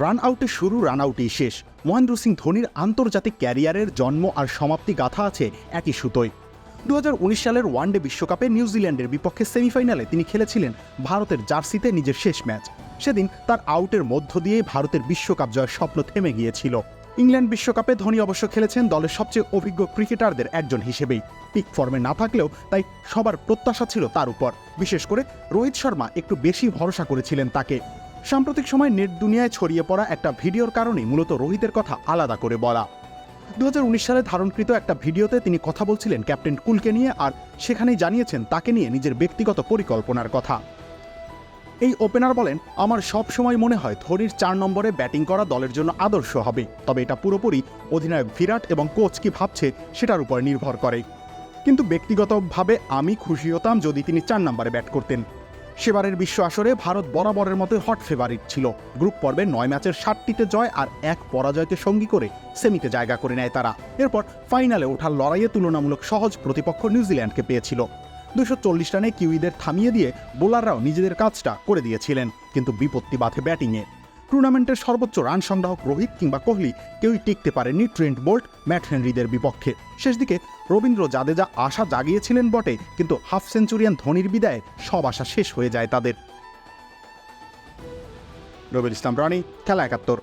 Run আউটে শুরু, run আউটেই শেষ। মহেন্দ্র সিং ধোনির আন্তর্জাতিক ক্যারিয়ারের জন্ম আর সমাপ্তি গাথা আছে একই সুতোয়। 2019 সালের ওয়ানডে বিশ্বকাপে নিউজিল্যান্ডের বিপক্ষে সেমিফাইনালে তিনি খেলেছিলেন ভারতের জার্সিতে নিজের শেষ ম্যাচ। সেদিন তার আউটের মধ্য দিয়ে ভারতের বিশ্বকাপ জয়ের স্বপ্ন থেমে গিয়েছিল। ইংল্যান্ড বিশ্বকাপে ধোনি অবশ্য খেলেছেন দলের সবচেয়ে অভিজ্ঞ ক্রিকেটারদের একজন হিসেবেই। পিক ফর্মে না থাকলেও তাই সবার প্রত্যাশা ছিল তার উপর। বিশেষ করে রোহিত শর্মা একটু বেশি ভরসা করেছিলেন তাকে। সাম্প্রতিক সময় নেট দুনিয়ায় ছড়িয়ে পড়া একটা ভিডিওর কারণেই মূলত রোহিতের কথা আলাদা করে বলা। 2019 সালে ধারণকৃত একটা ভিডিওতে তিনি কথা বলছিলেন ক্যাপ্টেন কুলকে নিয়ে, আর সেখানেই জানিয়েছেন তাকে নিয়ে নিজের ব্যক্তিগত পরিকল্পনার কথা। এই ওপেনার বলেন, আমার সব সময় মনে হয় ধোনির 4 নম্বরে ব্যাটিং করা দলের জন্য আদর্শ হবে, তবে এটা পুরোপুরি অধিনায়ক বিরাট এবং কোচ কি ভাবছে সেটার উপর নির্ভর করে। কিন্তু ব্যক্তিগতভাবে আমি খুশি হতাম যদি তিনি 4 নম্বরে ব্যাট করতেন। সেবারের বিশ্ব আসরে ভারত বরাবরের মতো হট ফেভারিট ছিল। গ্রুপ পর্বে 9 ম্যাচের 7টিতে জয় আর 1 পরাজয়কে সঙ্গী করে সেমিতে জায়গা করে নেয় তারা। এরপর ফাইনালে ওঠার লড়াইয়ে তুলনামূলক সহজ প্রতিপক্ষ নিউজিল্যান্ডকে পেয়েছিল। 240 রানে কিউইদের থামিয়ে দিয়ে বোলাররাও নিজেদের কাজটা করে দিয়েছিলেন, কিন্তু বিপত্তি বাধে ব্যাটিংয়ে। টুর্নামেন্টের সর্বোচ্চ রান সংগ্রাহক রোহিত কিংবা কোহলি কেউই টিকতে পারেননি ট্রেন্ট বোল্ট, ম্যাট হেনরিদের বিপক্ষে। শেষ দিকে রবীন্দ্র জাদেজা আশা জাগিয়েছিলেন বটে, কিন্তু হাফ সেঞ্চুরিয়ান ধোনির বিদায়ে সব আশা শেষ হয়ে যায় তাদের। রবির ইসলাম রানি, খেলা 71।